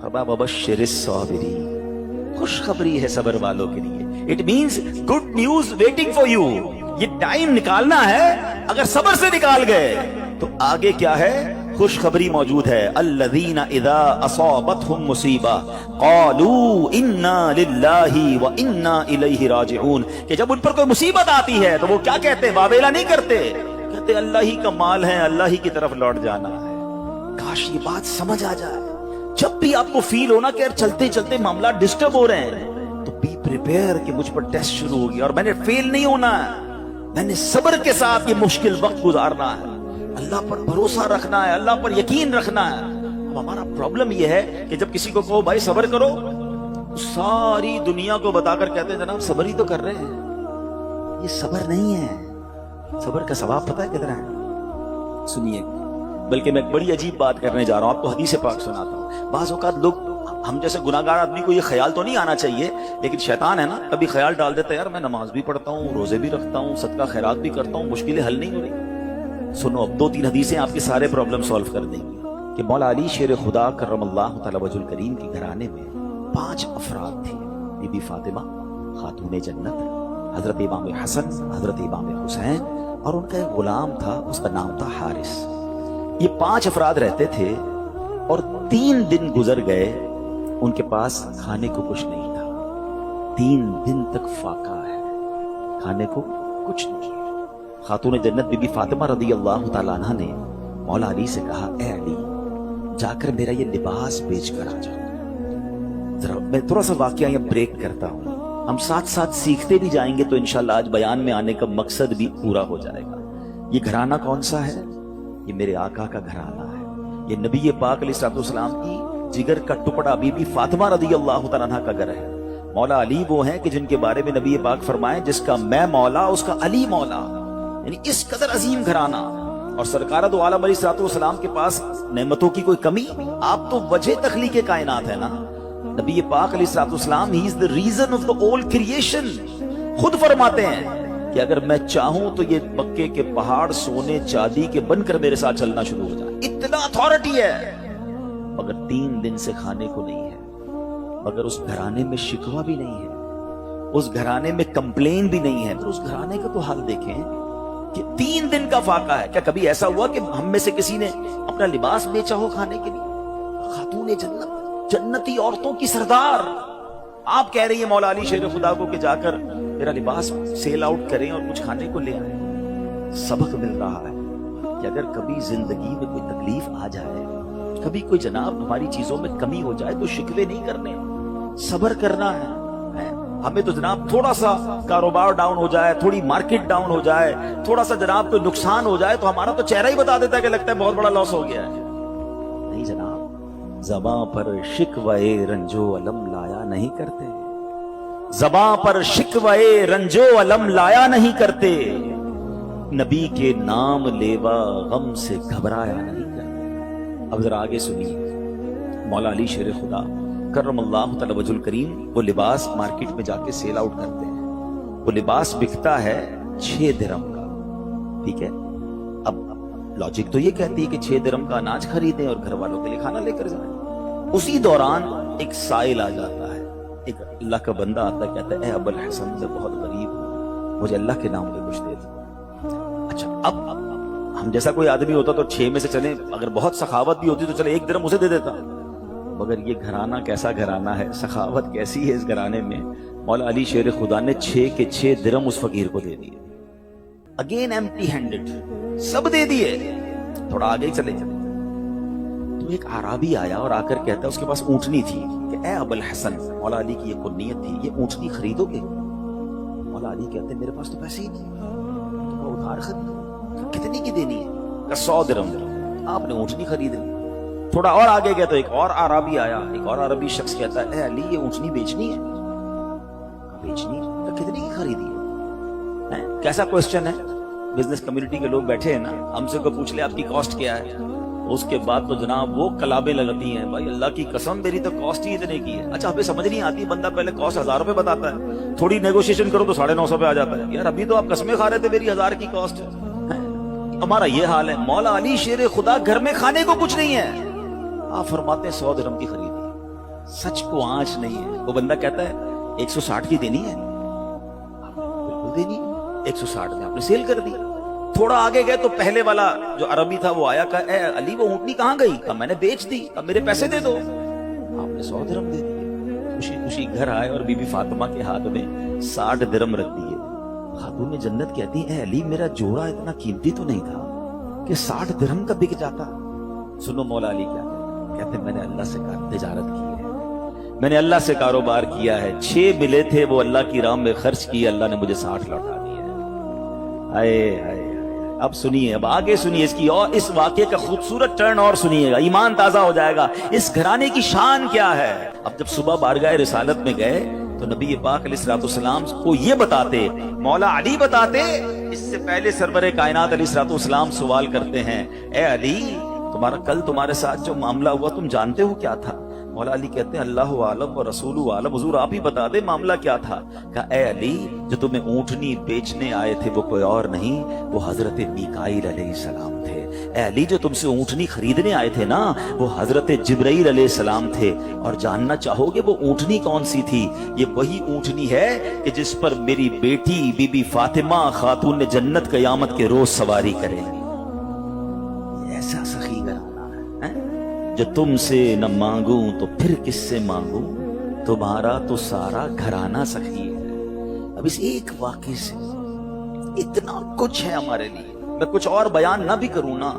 वबश्शिरिस्साबिरीन, खुशखबरी है सब्र वालों के लिए। It means good news waiting for you. ये टाइम निकालना है, अगर सब्र से निकाल गए तो आगे क्या है, खुशखबरी मौजूद है। अल्लज़ीना इज़ा असाबतहुम मुसीबा क़ालू इन्ना लिल्लाहि व इन्ना इलैहि राजिऊन, कि जब उन पर कोई मुसीबत आती है तो वो क्या कहते हैं, वावेला नहीं करते, कहते अल्लाह ही का माल है, अल्लाह ही की तरफ लौट जाना है। काश ये बात समझ आ जाए। जब भी आपको फील हो ना कि यार चलते चलते मामला डिस्टर्ब हो रहे हैं, तो बी प्रिपेयर कि मुझ पर टेस्ट शुरू हो गया और मैंने फेल नहीं होना है, मैंने सब्र के साथ ये मुश्किल वक्त गुजारना है, अल्लाह पर भरोसा रखना है, अल्लाह पर यकीन रखना है। अब हमारा प्रॉब्लम ये है कि जब किसी को कहो भाई सब्र करो, तो सारी दुनिया को बताकर कहते हैं जनाब सब्र ही तो कर रहे हैं। ये सब्र नहीं है। सब्र का सवाब पता है कितना है? सुनिए, बल्कि मैं एक बड़ी अजीब बात करने जा रहा हूं, आपको हदीस पाक सुनाता हूं। बाज़ औक़ात लोग, हम जैसे गुनाहगार आदमी को ये ख्याल तो नहीं आना चाहिए, लेकिन शैतान है ना, कभी ख्याल डाल देता है यार मैं नमाज भी पढ़ता हूँ, रोजे भी रखता हूँ, सदका खैरात भी करता हूँ, मुश्किलें हल नहीं हो रही। सुनो, अब 2-3 हदीसें आपके सारे प्रॉब्लम सॉल्व कर देंगी। कि मौला अली शेर खुदा करमल्लाहु तआला वजहुल करीम के घराने में 5 अफराद थे। बीबी फातिमा खातून जन्नत, हजरत इमाम हसन, हजरत इमाम हुसैन, और उनका एक गुलाम था, उसका नाम था हारिस। ये 5 अफराद रहते थे और 3 दिन गुजर गए, उनके पास खाने को कुछ नहीं था। 3 दिन तक फाका है, खाने को कुछ नहीं है। खातून जन्नत बीबी फातिमा रदी अल्लाह तआला अन्हा ने मौला अली से कहा, ए अली जाकर मेरा ये लिबास बेच कर आ जाओ। जरा मैं थोड़ा सा वाकया यहाँ ब्रेक करता हूँ, हम साथ साथ सीखते भी जाएंगे तो इंशाल्लाह आज बयान में आने का मकसद भी पूरा हो जाएगा। ये घराना कौन सा है? ये मेरे आका का घराना है। ये नबी पाक अलैहिस्सलाम की जिगर का टुकड़ा बीबी फातिमा रदी अल्लाह तआला अन्हा का घर है। मौला अली वो हैं कि जिनके बारे में नबी पाक फरमाए, जिसका मैं मौला उसका अली मौला, यानी इस कदर अजीम घराना। और सरकार दो आलम अलैहिस्सलाम के पास नेमतों की कोई कमी? आप तो वजह तखलीक कायनात है ना। नबी पाक अलैहिस्सलाम he is the reason of the whole creation. खुद फरमाते हैं कि अगर मैं चाहूं तो ये मक्के के पहाड़ सोने चांदी के बनकर मेरे साथ चलना शुरू हो जाए, इतना अथॉरिटी है। मगर 3 दिन से खाने को नहीं है, मगर उस घराने में शिकवा भी नहीं है, उस घराने में कंप्लेन भी नहीं है। उस घराने का तो हाल देखें कि 3 दिन का फाका है। क्या कभी ऐसा हुआ कि हम में से किसी ने अपना लिबास बेचा हो खाने के लिए? खातून जन्नत, जन्नती औरतों की सरदार, आप कह रही है मौला अली शेर खुदा को कि जाकर मेरा लिबास सेल आउट करें और कुछ खाने को ले आए। सबक मिल रहा है कि अगर कभी जिंदगी में कोई तकलीफ आ जाए, कभी कोई जनाब हमारी चीजों में कमी हो जाए, तो शिकवे नहीं करने, सब्र करना है। हमें तो जनाब थोड़ा सा कारोबार डाउन हो जाए, थोड़ी मार्केट डाउन हो जाए, थोड़ा सा जनाब कोई नुकसान हो जाए, तो हमारा तो चेहरा ही बता देता है कि लगता है बहुत बड़ा लॉस हो गया है। नहीं जनाब, ज़बां पर शिकवे रंजो अलम लाया नहीं करते, ज़बां पर शिकवे रंजो अलम लाया नहीं करते, नबी के नाम लेवा गम से घबराया नहीं करते। अब जरा आगे सुनिए, मौला अली शेर खुदा करमल्लाहु तआला वजहुल करीम वो लिबास मार्केट में जाके सेल आउट करते हैं। वो लिबास बिकता है 6 दिरहम का, ठीक है। अब लॉजिक तो ये कहती है कि 6 दिरहम का अनाज खरीदें और घर वालों के लिए खाना लेकर जाएं। उसी दौरान एक साइल आ जाता है, एक अल्लाह का बंदा आता है, कहता है ए अबुल हसन, मैं बहुत गरीब हूं, मुझे अल्लाह के नाम पे कुछ दे दो। अच्छा, अब हम जैसा कोई आदमी होता तो 6 में से चले, अगर बहुत सखावत भी होती तो चले 1 दिरहम उसे दे देता। मगर ये घराना कैसा घराना है, सखावत कैसी है इस घराने में। मौला अली शेर खुदा ने 6 के 6 दिरहम उस फकीर को दे दिए। अगेन एम्प्टी हैंडेड, सब दे दिए। थोड़ा आगे चले तो एक आराबी आया और आकर कहता, उसके पास ऊंटनी थी, कि ए अबुल हसन, मौला अली की ये कुन्नियत थी, ये ऊंटनी खरीदोगे? मौला अली कहते मेरे पास तो पैसे ही नहीं, तो उधार खरीदो। कितनी की देनी है? 100 दिरहम। आपने ऊंटनी खरीद ली। थोड़ा और आगे गए तो एक और आराबी आया, एक और अरबी शख्स कहता है, ए अली ये ऊंटनी बेचनी है? बेचनी? तो कितनी की खरीदी है? कैसा क्वेश्चन है। बिजनेस कम्युनिटी के लोग बैठे हैं ना, हमसे को पूछ ले आपकी कॉस्ट क्या है, उसके बाद तो जनाब वो कलाबे लगती हैं, भाई अल्लाह की कसम मेरी तो कॉस्ट ही इतने की है। अच्छा, हमें समझ नहीं आती, बंदा पहले कॉस्ट 1000 रुपए बताता है, थोड़ी नेगोशिएशन करो तो 950 पे आ जाता है। यार अभी तो आप कसमें खा रहे थे मेरी 1000 की कॉस्ट है। हमारा ये हाल है। मौला अली शेर खुदा घर में खाने को कुछ नहीं है, आप फरमाते हैं 100 दिरहम की खरीदी। सच को आंच नहीं है। वो बंदा कहता है 160 की देनी है, बिल्कुल देनी है, 160 में आपने सेल कर दी। थोड़ा आगे गए तो पहले वाला जो अरबी था वो आया, कहा ए अली वो ऊँटनी कहाँ गई? कहा मैंने बेच दी, अब मेरे पैसे दे दो। आपने 100 दिरहम दे दिए। खुशी खुशी घर आए और बीबी फातिमा के हाथ में 60 दिरहम रख दिए। खातून जन्नत कहती है, ए अली मेरा जोड़ा इतना कीमती तो नहीं था कि 60 दिरहम का बिक जाता। सुनो मौला अली क्या कहते, मैंने अल्लाह से तिजारत की है, मैंने अल्लाह से कारोबार किया है, 6 मिले थे वो अल्लाह की राह में खर्च किए, अल्लाह ने मुझे 60 लौटा दिया। आए आए, अब सुनिए, अब आगे सुनिए इसकी, और इस वाकये का खूबसूरत टर्न और सुनिएगा, ईमान ताजा हो जाएगा। इस घराने की शान क्या है। अब जब सुबह बारगाह रिसालत में गए तो नबी पाक अलैहिस्सलाम को ये बताते, मौला अली बताते, इससे पहले सरवरे कायनात अलैहिस्सलाम सवाल करते हैं, ए अली तुम्हारा कल तुम्हारे साथ जो मामला हुआ तुम जानते हो क्या था? मौला अली कहते हैं अल्लाह आलम व रसूलु आलम, हुजूर आप ही बता दे मामला क्या था। कहा ए अली जो तुम्हें ऊंटनी बेचने आए थे वो कोई और नहीं, वो हजरत मीकाईल अलैहिस्सलाम थे। ए अली जो तुमसे ऊंटनी खरीदने आए थे ना, वो हजरत जिब्राईल अलैहिस्सलाम थे। और जानना चाहोगे वो ऊंटनी कौन सी थी? ये वही ऊंटनी है कि जिस पर मेरी बेटी बीबी फातिमा खातून जन्नत क़यामत के रोज सवारी करेगी। ऐसा सखी घराना है जो तुमसे न मांगू तो फिर किससे मांगू, तुम्हारा तो सारा घराना सखी है। अब इस एक वाक़े से इतना कुछ है हमारे लिए, मैं कुछ और बयान ना भी करूं ना,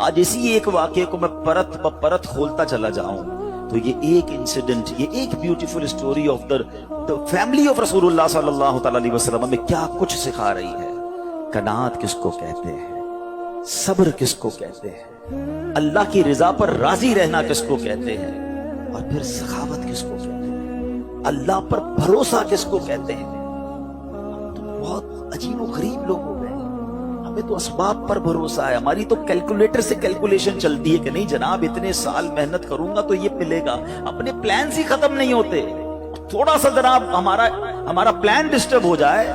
आज इसी एक वाक़े को मैं परत ब परत खोलता चला जाऊं तो ये एक इंसिडेंट, ये एक beautiful story of the family of रसूलुल्लाह सल्लल्लाहु अलैहि वसल्लम में क्या कुछ सिखा रही है। कनात किसको कहते हैं, सब्र किसको कहते हैं, अल्लाह की रिजा पर राजी रहना किसको कहते हैं, और फिर सखावत किसको कहते हैं, अल्लाह पर भरोसा किसको कहते हैं। हम तो बहुत अजीब व गरीब लोग हो गए, हमें तो असबाब पर भरोसा है, हमारी तो कैलकुलेटर से कैलकुलेशन चलती है कि नहीं जनाब इतने साल मेहनत करूंगा तो ये मिलेगा। अपने प्लान ही खत्म नहीं होते। थोड़ा सा जनाब हमारा प्लान डिस्टर्ब हो जाए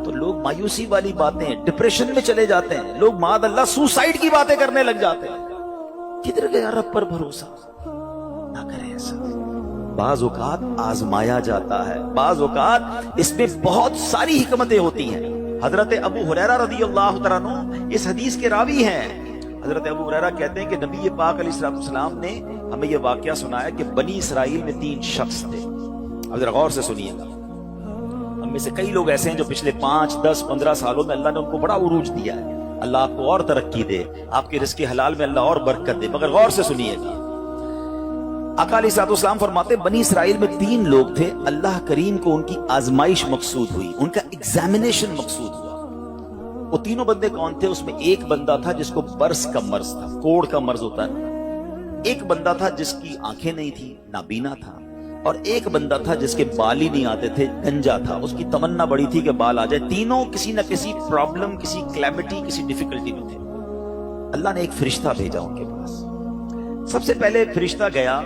तो लोग मायूसी वाली बातें, डिप्रेशन में चले जाते हैं, लोग माद अल्लाह सुसाइड की बातें करने लग जाते हैं। किधर गया रब पर भरोसा? ना करें ऐसा। बाज औकात आजमाया जाता है, बाज औकात इसमें बहुत सारी हिकमतें होती हैं। हजरत अबू हुरैरा रज़ियल्लाहु तआला अन्हु इस हदीस के रावी हैं। हजरत अबू हुरैरा कहते हैं कि नबी पाक अलैहिस्सलाम ने हमें यह वाकया सुनाया कि बनी इसराइल में 3 शख्स थे। अब जरा गौर से सुनिएगा, हम में से कई लोग ऐसे हैं जो पिछले 5, 10, 15 सालों में अल्लाह ने उनको बड़ा उरूज दिया है। अल्लाह आपको और तरक्की दे, आपके रिज़्क़ हलाल में अल्लाह और बरकत दे, मगर गौर से सुनिएगा। आका अलैहिस्सलाम फरमाते बनी इसराइल में 3 लोग थे, अल्लाह करीम को उनकी आजमाइश मकसूद हुई, उनका एग्जामिनेशन मकसूद हुआ। वो तीनों बंदे कौन थे? उसमें एक बंदा था जिसको बर्स का मर्ज था, कोढ़ का मर्ज होता है। एक बंदा था जिसकी आंखें नहीं थी, नाबीना था। और एक बंदा था जिसके बाल ही नहीं आते थे, गंजा था, उसकी तमन्ना बड़ी थी कि बाल आ जाए। तीनों किसी न किसी प्रॉब्लम, किसी क्लैमिटी, किसी डिफिकल्टी में थे। अल्लाह ने एक फरिश्ता भेजा उनके पास। सबसे पहले फरिश्ता गया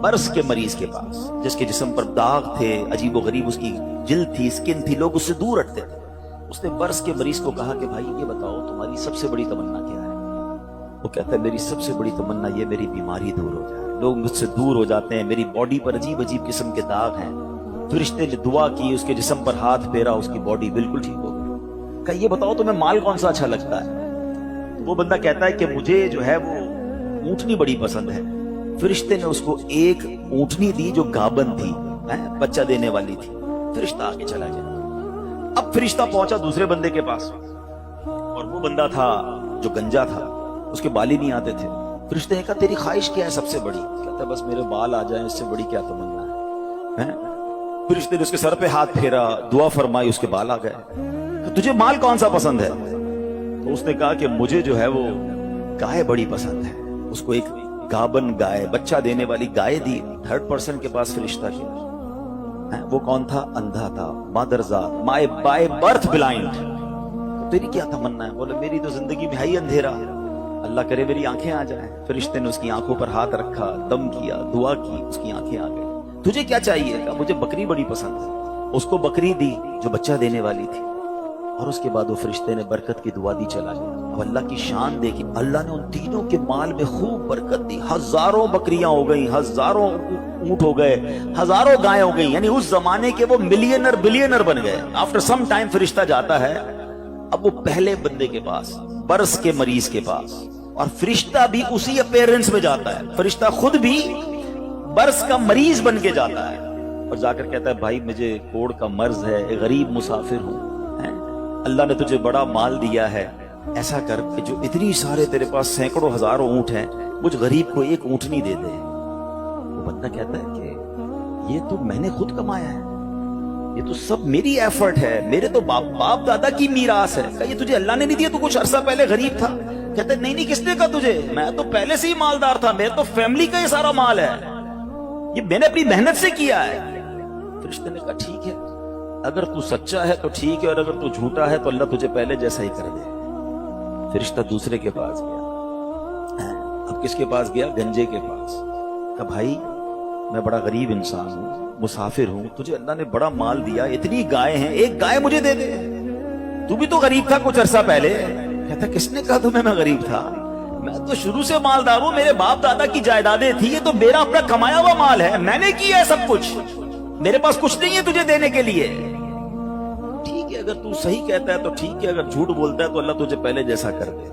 बर्स के मरीज के पास, जिसके जिस्म पर दाग थे, अजीबो गरीब उसकी जिल्द थी, स्किन थी, लोग उससे दूर हटते थे। उसने बर्स के मरीज को कहा कि भाई ये बताओ तुम्हारी सबसे बड़ी तमन्ना क्या है? वो कहता है मेरी सबसे बड़ी तमन्ना ये मेरी बीमारी दूर हो जाए, लोग मुझसे दूर हो जाते हैं, मेरी बॉडी पर अजीब अजीब किस्म के दाग हैं। फरिश्ते ने दुआ की, उसके जिस्म पर हाथ फेरा, उसकी बॉडी बिल्कुल ठीक हो गई। कहा ये बताओ तुम्हें माल कौन सा अच्छा लगता है? तो वो बंदा कहता है कि मुझे जो है वो ऊंटनी बड़ी पसंद है। फरिश्ते ने उसको एक ऊंटनी दी जो गाबन थी, बच्चा देने वाली थी। फरिश्ता आगे चला गया। अब फरिश्ता पहुंचा दूसरे बंदे के पास, और वो बंदा था जो गंजा था, उसके बाल ही नहीं आते थे। फरिश्ते ने कहा तेरी ख्वाहिश क्या है सबसे बड़ी? कहता बस मेरे बाल आ जाएं, इससे बड़ी क्या तमन्ना है? फरिश्ते ने उसके सर पे हाथ फेरा, दुआ फरमाई, उसके बाल आ गए। तो तुझे माल कौन सा पसंद है? तो उसने कहा कि मुझे जो है वो गाय बड़ी पसंद है। उसको एक गाबन गाय, बच्चा देने वाली गाय दी। 3rd पर्सन के पास फरिश्ता गया। वो कौन था? अंधा था, मादरजात, माय बाय बर्थ ब्लाइंड। तो तेरी क्या तमन्ना है? बोले मेरी तो जिंदगी में है ही अंधेरा, अल्लाह करे मेरी आंखें आ जाएं। फरिश्ते ने उसकी आंखों पर हाथ रखा, दम किया, दुआ की, उसकी आंखें आ गई। तुझे क्या चाहिए? कहा मुझे बकरी बड़ी पसंद है। उसको बकरी दी जो बच्चा देने वाली थी। اور اس کے بعد وہ فرشتے نے برکت کی دعا دی، چلا گیا۔ اب اللہ کی شان دیکھی، اللہ نے ان تینوں کے مال میں خوب برکت دی، ہزاروں بکریاں ہو گئیں، ہزاروں اونٹ ہو گئے، ہزاروں گائیں ہو گئیں، یعنی اس زمانے کے وہ ملینر بلینر بن گئے۔ آفٹر سم ٹائم فرشتہ جاتا ہے اب وہ پہلے بندے کے پاس، برس کے مریض کے پاس، اور فرشتہ بھی اسی اپیرنس میں جاتا ہے، فرشتہ خود بھی برس کا مریض بن کے جاتا ہے اور جا کر کہتا ہے بھائی مجھے کوڑ کا مرض ہے، ایک غریب مسافر ہوں، اللہ نے تجھے بڑا مال دیا ہے، ایسا کر کہ جو اتنی سارے تیرے پاس سینکڑوں ہزاروں اونٹ ہیں، مجھ غریب کو ایک اونٹنی دے دے۔ وہ بندہ کہتا ہے کہ یہ تو میں نے خود کمایا ہے، یہ تو سب میری ایفرٹ ہے، میرے تو باپ دادا کی میراث ہے۔ کہ یہ تجھے اللہ نے نہیں دیا، تو کچھ عرصہ پہلے غریب تھا؟ کہتا ہے نہیں کس نے کہا تجھے، میں تو پہلے سے ہی مالدار تھا، میرے تو فیملی کا یہ سارا مال ہے، یہ میں نے اپنی محنت سے کیا ہے۔ فرشتے نے کہا ٹھیک ہے، اگر تو سچا ہے تو ٹھیک ہے، اور اگر تو جھوٹا ہے تو اللہ تجھے پہلے جیسا ہی کر دے۔ فرشتہ دوسرے کے پاس گیا، اب کس کے پاس گیا؟ گنجے کے پاس۔ کہا بھائی میں بڑا غریب انسان ہوں، مسافر ہوں، تجھے اللہ نے بڑا مال دیا، اتنی گائے ہیں، ایک گائے مجھے دے دے، تو بھی تو غریب تھا کچھ عرصہ پہلے۔ کہتا کس نے کہا تمہیں میں غریب تھا، میں تو شروع سے مالدار ہوں، میرے باپ دادا کی جائیدادیں تھی، یہ تو میرا اپنا کمایا ہوا مال ہے، میں نے کیا ہے سب کچھ، میرے پاس کچھ نہیں ہے تجھے دینے کے لیے۔ ٹھیک ہے اگر تو صحیح کہتا ہے تو ٹھیک ہے، اگر جھوٹ بولتا ہے تو اللہ تجھے پہلے جیسا کر دے۔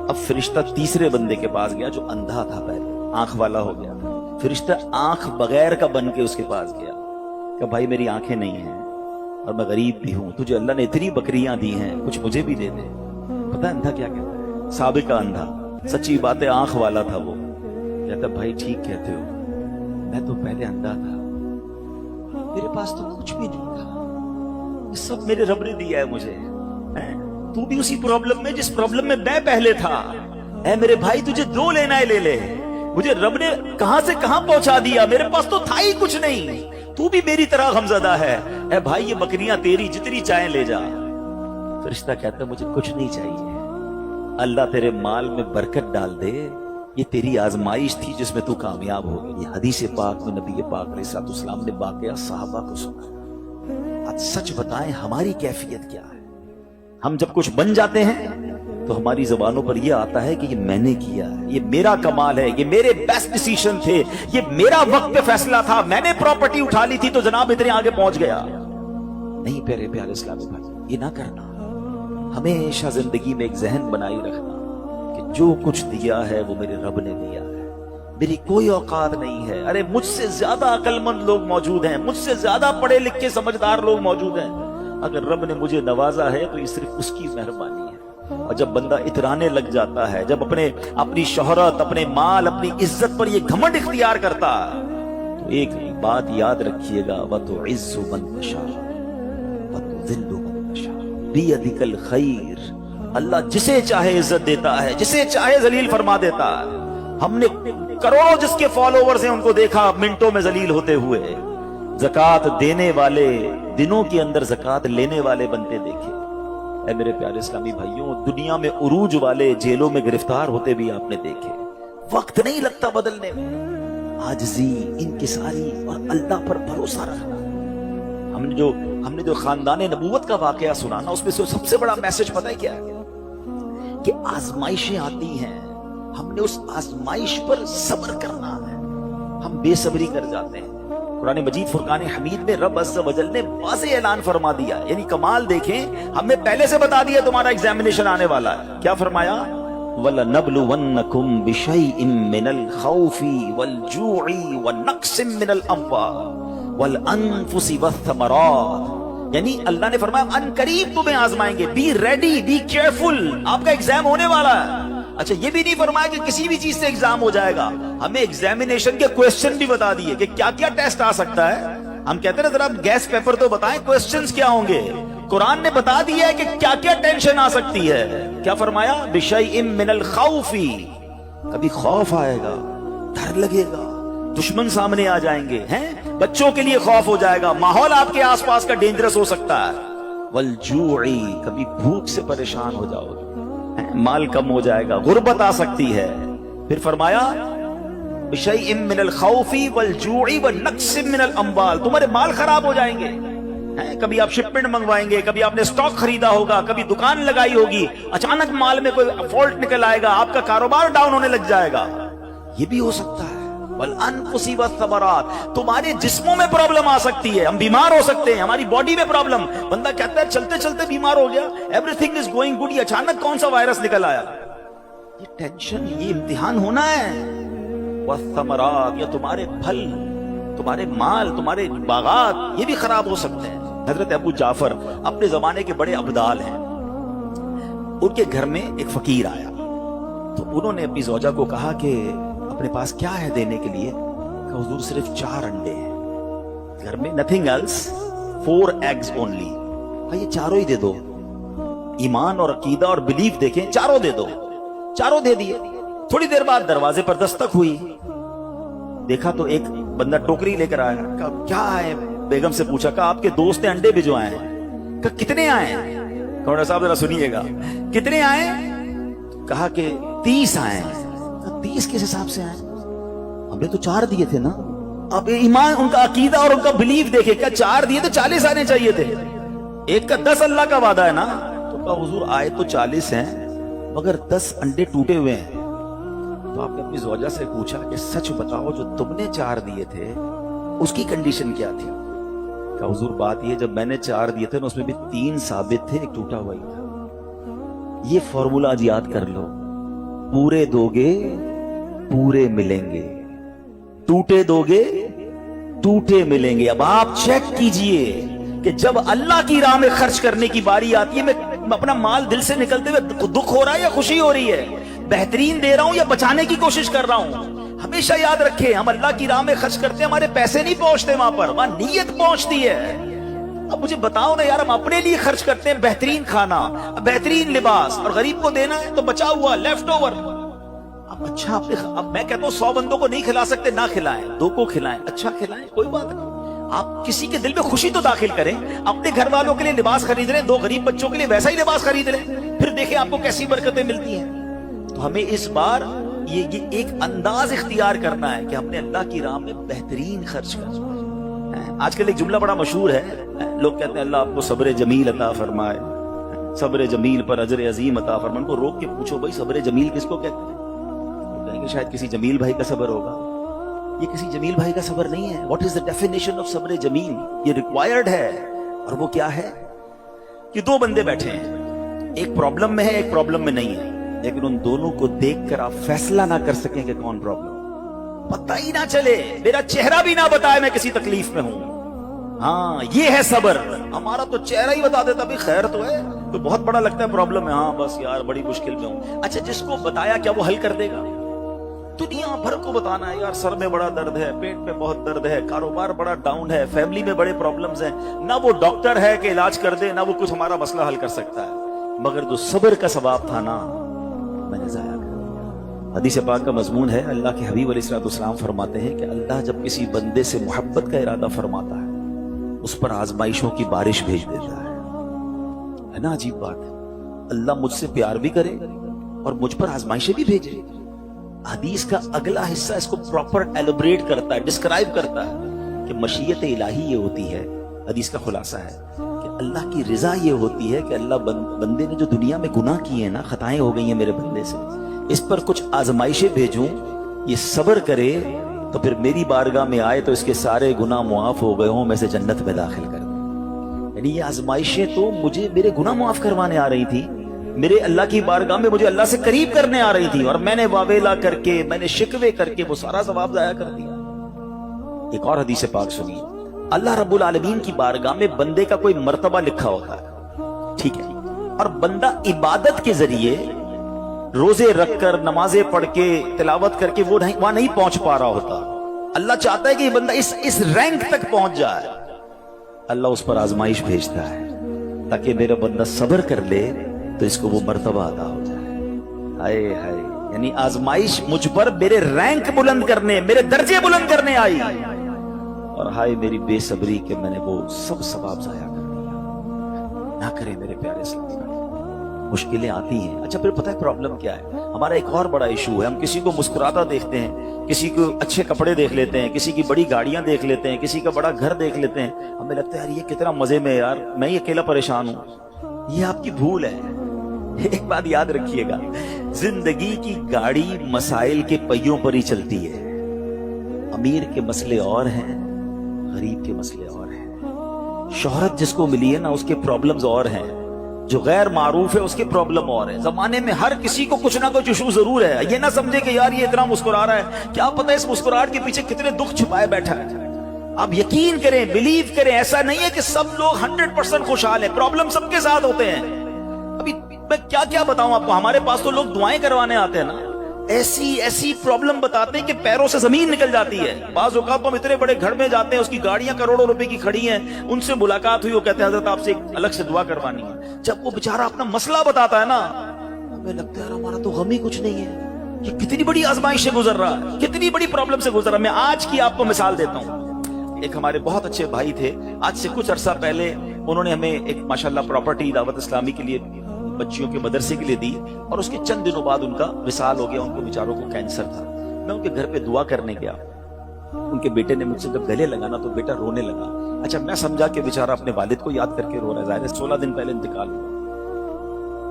اب فرشتہ تیسرے بندے کے پاس گیا جو اندھا تھا، پہلے آنکھ والا ہو گیا تھا۔ فرشتہ آنکھ بغیر کا بن کے اس کے پاس گیا کہ بھائی میری آنکھیں نہیں ہیں اور میں غریب بھی ہوں، تجھے اللہ نے اتنی بکریاں دی ہیں، کچھ مجھے بھی دے دے۔ پتہ اندھا کیا کہتا ہے؟ سابقہ اندھا، سچی بات ہے آنکھ والا تھا وہ، کہتا بھائی ٹھیک کہتے ہو، میں تو پہلے اندھا تھا، میرے پاس تو کچھ بھی نہیں تھا، یہ سب میرے رب نے دیا ہے مجھے، تو بھی اسی پرابلم میں جس پرابلم میں میں پہلے تھا، اے میرے بھائی تجھے جو لینا ہے لے لے، مجھے رب نے کہاں سے کہاں پہنچا دیا، میرے پاس تو تھا ہی کچھ نہیں، تو بھی میری طرح غمزدہ ہے، اے بھائی یہ بکریاں تیری، جتنی چاہیں لے جا۔ فرشتہ کہتا ہے مجھے کچھ نہیں چاہیے، اللہ تیرے مال میں برکت ڈال دے، یہ تیری آزمائش تھی جس میں تو کامیاب ہو گئی۔ یہ حدیث پاک میں نبی پاک علیہ الصلوۃ والسلام نے واقعہ صحابہ کو سنا۔ آج سچ بتائیں ہماری کیفیت کیا ہے؟ ہم جب کچھ بن جاتے ہیں تو ہماری زبانوں پر یہ آتا ہے کہ یہ میں نے کیا ہے، یہ میرا کمال ہے، یہ میرے بیسٹ ڈیسیشن تھے، یہ میرا وقت پہ فیصلہ تھا، میں نے پراپرٹی اٹھا لی تھی تو جناب اتنے آگے پہنچ گیا۔ نہیں پیارے پیارے اسلامی بھائی، یہ نہ کرنا۔ ہمیشہ زندگی میں ایک ذہن بنائی رکھنا کہ جو کچھ دیا ہے وہ میرے رب نے دیا ہے، میری کوئی اوقات نہیں ہے۔ ارے مجھ سے زیادہ عقل مند لوگ موجود ہیں، مجھ سے زیادہ پڑھے لکھے سمجھدار لوگ موجود ہیں، اگر رب نے مجھے نوازا ہے تو یہ صرف اس کی مہربانی ہے۔ اور جب بندہ اترانے لگ جاتا ہے، جب اپنی شہرت، اپنے مال، اپنی عزت پر یہ گھمنڈ اختیار کرتا ہے، تو ایک بات یاد رکھیے گا، وَتُعِزُّ مَن تَشَاءُ وَتُذِلُّ مَن تَشَاءُ بِيَدِكَ الْخَيْرُ۔ اللہ جسے چاہے عزت دیتا ہے، جسے چاہے ذلیل فرما دیتا ہے۔ ہم نے کروڑوں جس کے فالوورز ہیں ان کو دیکھا منٹوں میں ذلیل ہوتے ہوئے، زکوٰۃ دینے والے دنوں کے اندر زکوٰۃ لینے والے بنتے دیکھے۔ اے میرے پیارے اسلامی بھائیوں، دنیا میں عروج والے جیلوں میں گرفتار ہوتے بھی آپ نے دیکھے، وقت نہیں لگتا بدلنے میں۔ عاجزی، انکساری اور اللہ پر بھروسہ رکھنا۔ ہم نے جو خاندان نبوت کا واقعہ سنا نا، اس میں سے سب سے بڑا میسج پتہ ہے کیا ہے؟ کہ آزمائشیں آتی ہیں، ہم نے اس آزمائش پر صبر کرنا ہے۔ ہم بے صبری کر جاتے ہیں۔ قرآن مجید فرقان حمید میں رب عز و جل نے واضح اعلان فرما دیا، یعنی کمال دیکھیں، ہمیں پہلے سے بتا دیا تمہارا ایگزامینیشن آنے والا ہے۔ کیا فرمایا؟ وَلَنَبْلُوَنَّكُمْ بِشَيْءٍ مِّنَ الْخَوْفِ وَالْجُوعِ وَنَقْصٍ مِّنَ الْأَمْوَالِ وَالْأَنفُسِ وَالثَّمَرَاتِ، یعنی اللہ نے فرمایا ان قریب تمہیں آزمائیں گے، بی ریڈی، بی کیئرفل، آپ کا ایگزام ہونے والا ہے۔ اچھا یہ بھی نہیں فرمایا کہ کسی بھی چیز سے ایگزام ہو جائے گا، ہمیں ایگزامینیشن کے کوسچن بھی بتا دیے کہ کیا کیا ٹیسٹ آ سکتا ہے۔ ہم کہتے ہیں ذرا گیس پیپر تو بتائیں، کوسچنز کیا ہوں گے؟ قرآن نے بتا دیا ہے کہ کیا کیا ٹینشن آ سکتی ہے۔ کیا فرمایا؟ بِشَيْءٍ مِّنَ الْخَوْفِ، کبھی خوف آئے گا، ڈر لگے گا، دشمن سامنے آ جائیں گے، ہیں بچوں کے لیے خوف ہو جائے گا، ماحول آپ کے آس پاس کا ڈینجرس ہو سکتا ہے۔ وَالْجُوعِ، کبھی بھوک سے پریشان ہو جاؤ گے، مال کم ہو جائے گا، غربت آ سکتی ہے۔ پھر فرمایا بِشَيْءٍ مِّنَ الْخَوْفِ وَالْجُوعِ وَنَقْصٍ مِّنَ الْأَمْوَالِ، تمہارے مال خراب ہو جائیں گے، کبھی آپ شپمنٹ منگوائیں گے, کبھی آپ نے سٹاک خریدا ہوگا, کبھی دکان لگائی ہوگی, اچانک مال میں کوئی فالٹ نکل آئے گا, آپ کا کاروبار ڈاؤن ہونے لگ جائے گا, یہ بھی ہو سکتا ہے. وَالْأَنفُسِ وَالثَّمَرَاتِ, تمہارے جسموں میں پرابلم آ سکتی ہے, ہم بیمار ہو سکتے ہیں, ہماری باڈی میں پرابلم, بندہ کہتا ہے چلتے چلتے بیمار ہو گیا, every thing is going good, یہ اچانک کون سا وائرس نکل آیا, یہ ٹینشن, یہ امتحان ہونا ہے. وَالثَّمَرَاتِ, یا تمہارے پھل, تمہارے مال, تمہارے باغات, یہ بھی خراب ہو سکتے ہیں. حضرت ابو جعفر اپنے زمانے کے بڑے ابدال ہیں, ان کے گھر میں ایک فقیر آیا, تو انہوں نے اپنی زوجہ کو کہا کہ اپنے پاس کیا ہے دینے کے لیے, کہ حضور صرف 4 انڈے ہیں گھر میں, nothing else, 4 eggs only, یہ چاروں ہی دے دو. ایمان اور عقیدہ اور بلیف دیکھیں, چاروں دے دو, چاروں دے دیے. تھوڑی دیر بعد دروازے پر دستک ہوئی, دیکھا تو ایک بندہ ٹوکری لے کر آیا, کہا کیا ہے, بیگم سے پوچھا, کہا آپ کے دوست نے انڈے بھجوائے ہیں, کہا کتنے آئے ہیں, کہا صاحب ذرا سنیے گا, کتنے آئے, کہا کہ 30 آئے ہیں. 30 کس حساب سے آئے, ہم نے تو 4 دیے تھے نا. اب ایمان, ان کا عقیدہ اور ان کا بلیف دیکھے, کیا 4 دیے تو 40 آنے چاہیے تھے, ایک کا 10 اللہ کا وعدہ ہے نا. تو کہا حضور آئے تو 40 ہیں مگر 10 انڈے ٹوٹے ہوئے ہیں. تو آپ نے اپنی زوجہ سے پوچھا کہ سچ بتاؤ, جو تم نے 4 دیے تھے اس کی کنڈیشن کیا تھی. کہ حضور بات یہ, جب میں نے 4 دیے تھے نا اس میں بھی 3 ثابت تھے, ایک ٹوٹا ہوا ہی تھا. یہ فارمولا آج یاد کر لو, پورے دو گے پورے ملیں گے, ٹوٹے دو گے ٹوٹے ملیں گے. اب آپ چیک کیجئے کہ جب اللہ کی راہ میں خرچ کرنے کی باری آتی ہے, میں اپنا مال دل سے نکلتے ہوئے دکھ ہو رہا ہے یا خوشی ہو رہی ہے, بہترین دے رہا ہوں یا بچانے کی کوشش کر رہا ہوں. ہمیشہ یاد رکھیں, ہم اللہ کی راہ میں خرچ کرتے ہیں, ہمارے پیسے نہیں پہنچتے وہاں پر, وہاں نیت پہنچتی ہے. اب مجھے بتاؤ نا یار, ہم اپنے لیے خرچ کرتے ہیں بہترین کھانا, بہترین لباس, اور غریب کو دینا ہے تو بچا ہوا لیفٹ اوور. اب اچھا, اب میں کہتا ہوں 100 بندوں کو نہیں کھلا سکتے, نہ کھلائیں, 2 کو کھلائیں, اچھا کھلائیں, کوئی بات نہیں. آپ کسی کے دل میں خوشی تو داخل کریں, اپنے گھر والوں کے لیے لباس خرید لیں, 2 غریب بچوں کے لیے ویسا ہی لباس خرید لیں, پھر دیکھیں آپ کو کیسی برکتیں ملتی ہیں. تو ہمیں اس بار یہ ایک انداز اختیار کرنا ہے کہ ہم نے اللہ کی راہ میں بہترین خرچ کرنا. آج کل ایک جملہ بڑا مشہور ہے, لوگ کہتے ہیں اللہ آپ کو صبر جمیل عطا فرمائے, صبر جمیل پر اجر عظیم عطا فرمائے. ان کو روک کے پوچھو بھائی صبر جمیل کس کو کہتے ہیں, وہ کہیں گے شاید کسی جمیل بھائی کا صبر ہوگا. یہ کسی جمیل بھائی کا صبر نہیں ہے. What is the definition of صبر جمیل, یہ ریکوائرڈ ہے. اور وہ کیا ہے کہ 2 بندے بیٹھے ہیں, ایک پرابلم میں ہے, ایک پرابلم میں نہیں ہے, لیکن ان دونوں کو دیکھ کر آپ فیصلہ نہ کر سکیں کہ کون پرابلم, پتہ ہی نہ چلے, میرا چہرہ بھی نہ بتائے میں کسی تکلیف میں ہوں. ہاں یہ ہے صبر. ہمارا تو چہرہ ہی بتا دیتا بھی خیر تو ہے, تو بہت بڑا لگتا ہے پرابلم ہے, ہاں بس یار بڑی مشکل میں ہوں. اچھا جس کو بتایا کیا وہ حل کر دے گا؟ دنیا بھر کو بتانا ہے یار سر میں بڑا درد ہے, پیٹ میں بہت درد ہے, کاروبار بڑا ڈاؤن ہے, فیملی میں بڑے پرابلمز ہیں, نہ وہ ڈاکٹر ہے کہ علاج کر دے, نہ وہ کچھ ہمارا مسئلہ حل کر سکتا ہے, مگر جو صبر کا ثواب تھا نا میں نے ضائع کر دیا. حدیث پاک کا مضمون ہے, اللہ کے حبیب علیہ السلام فرماتے ہیں کہ اللہ جب کسی بندے سے محبت کا ارادہ فرماتا ہے اس پر آزمائشوں کی بارش بھیج دیتا ہے نا. عجیب بات ہے, اللہ مجھ سے پیار بھی کرے اور مجھ پر آزمائشیں بھی بھیجے. حدیث کا اگلا حصہ اس کو پراپر ایلوبریٹ کرتا ہے, ڈسکرائب کرتا ہے کہ مشیت الہی یہ ہوتی ہے. حدیث کا خلاصہ ہے کہ اللہ کی رضا یہ ہوتی ہے کہ اللہ بندے نے جو دنیا میں گناہ کیے ہیں نا, خطائیں ہو گئی ہیں میرے بندے سے, اس پر کچھ آزمائشیں بھیجوں, یہ صبر کرے تو پھر میری بارگاہ میں آئے تو اس کے سارے گناہ معاف ہو گئے ہوں, میں سے جنت میں داخل کر دوں. یعنی یہ آزمائشیں تو مجھے میرے گناہ معاف کروانے آ رہی تھی, میرے اللہ کی بارگاہ میں مجھے اللہ سے قریب کرنے آ رہی تھی, اور میں نے واویلا کر کے, میں نے شکوے کر کے وہ سارا ثواب ضائع کر دیا. ایک اور حدیث پاک سنیے, اللہ رب العالمین کی بارگاہ میں بندے کا کوئی مرتبہ لکھا ہوتا ہے, ٹھیک ہے, اور بندہ عبادت کے ذریعے روزے رکھ کر, نمازیں پڑھ کے, تلاوت کر کے وہ وہاں نہیں پہنچ پا رہا ہوتا. اللہ چاہتا ہے کہ یہ بندہ اس رینک تک پہنچ جائے. اللہ اس پر آزمائش بھیجتا ہے تاکہ میرا بندہ صبر کر لے تو اس کو وہ مرتبہ عطا ہو جائے. ہائے ہائے, یعنی آزمائش مجھ پر میرے رینک بلند کرنے, میرے درجے بلند کرنے آئی, اور ہائے میری بے صبری کہ میں نے وہ سب ثواب ضائع کر دیا. نہ کرے میرے پیارے اسلام, मुश्किलें आती हैं। अच्छा, फिर पता है प्रॉब्लम क्या है? हमारा एक और बड़ा इशू है, हम किसी को मुस्कुराता देखते हैं, किसी को अच्छे कपड़े देख लेते हैं, किसी की बड़ी गाड़ियां देख लेते हैं, किसी का बड़ा घर देख लेते हैं, हमें लगता है यार ये कितना मजे में, यार मैं ही अकेला परेशान हूं। ये आपकी भूल है। एक बात याद रखिएगा, जिंदगी की गाड़ी मसाइल के पहियों पर ही चलती है। अमीर के मसले और हैं, गरीब के मसले और हैं। शोहरत जिसको मिली है ना, उसके प्रॉब्लम्स और हैं। जो गैर मारूफ है उसके प्रॉब्लम और है। जमाने में हर किसी को कुछ ना कुछ इशू जरूर है। ये ना समझे कि यार ये इतना मुस्कुरा रहा है, क्या पता इस मुस्कुराहट के पीछे कितने दुख छुपाए बैठा है। आप यकीन करें, बिलीव करें, ऐसा नहीं है कि सब लोग 100% खुशहाल है। प्रॉब्लम सबके साथ होते हैं। अभी मैं क्या क्या बताऊं आपको, हमारे पास तो लोग दुआएं करवाने आते हैं ना, ऐसी ऐसी प्रॉब्लम बताते हैं कि पैरों से जमीन निकल जाती है। बाज़ औक़ात हम इतने बड़े घर में जाते हैं, उसकी गाड़ियां करोड़ों रुपए की खड़ी हैं, उनसे मुलाकात हुई, वो कहते हैं हज़रत आपसे एक अलग से दुआ करवानी है। जब वो बेचारा अपना मसला बताता है ना, हमें लगता है यार हमारा तो गम ही कुछ नहीं है। ये कितनी बड़ी आजमाइश से गुजर रहा है, कितनी बड़ी प्रॉब्लम से गुजर रहा है। मैं आज की आपको मिसाल देता हूँ। एक हमारे बहुत अच्छे भाई थे, आज से कुछ अरसा पहले उन्होंने हमें एक माशाल्लाह प्रॉपर्टी दावत इस्लामी के लिए, बच्चियों के मदरसे के लिए दी, और उसके चंद दिनों बाद उनका विसाल हो गया। उनको बेचारों को कैंसर था। मैं उनके घर पे दुआ करने गया। उनके बेटे ने मुझसे जब गले लगाना तो बेटा रोने लगा। अच्छा, मैं समझा कि बेचारा अपने वालिद को याद करके रो रहा है, जाहिर है 16 दिन पहले इंतकाल हुआ।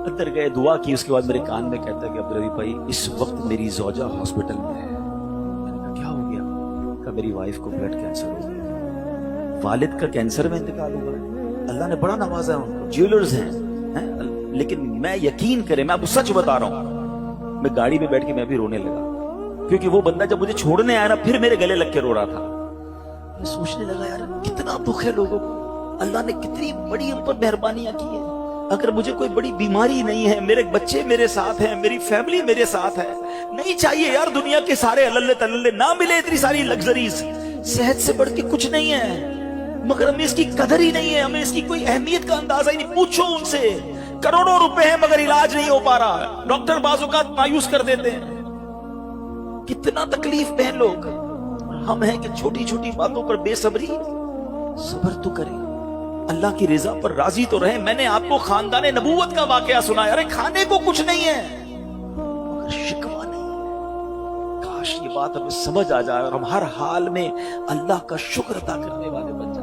अंदर गए, दुआ की, उसके बाद मेरे कान में कहता है कि अब्दुल रऊफ भाई इस वक्त मेरी ज़ौजा हॉस्पिटल में है। मैंने कहा क्या हो गया? कहा मेरी वाइफ को ब्लड कैंसर हो गया। वालिद का कैंसर में इंतकाल हुआ है। अल्लाह ने बड़ा नवाजा है उनको, ज्वेलर्स हैं। लेकिन मैं यकीन करें, मैं आपको सच बता रहा हूं, मैं गाड़ी में बैठ के मैं भी रोने लगा, क्योंकि वो बंदा जब मुझे छोड़ने आया ना, फिर मेरे गले लग के रो रहा था। मैं सोचने लगा यार कितना दुख है लोगों को, अल्लाह ने कितनी बड़ी उन पर मेहरबानियां की है। अगर मुझे कोई बड़ी बीमारी नहीं है, मेरे बच्चे मेरे साथ हैं, मेरी फैमिली मेरे साथ है, नहीं चाहिए यार दुनिया के सारे अल्ले तल्ले, ना मिले इतनी सारी लग्जरीज, सेहत से बढ़ के कुछ नहीं है, मगर हमें इसकी कदर ही नहीं है, हमें इसकी कोई अहमियत का अंदाजा ही नहीं। पूछो उनसे, करोड़ों रुपए हैं मगर इलाज नहीं हो पा रहा, डॉक्टर बाज़ औक़ात मायूस कर देते हैं। कितना तकलीफ में हैं लोग। हम हैं कि छोटी छोटी बातों पर बेसब्री। सब्र तो करें, अल्लाह की रिजा पर राजी तो रहे। मैंने आपको खानदाने नबूवत का वाकया सुनाया, अरे खाने को कुछ नहीं है मगर शिकवा नहीं है। काश ये बात हमें समझ आ जाए और हम हर हाल में अल्लाह का शुक्र अदा करने वाले बन जाए।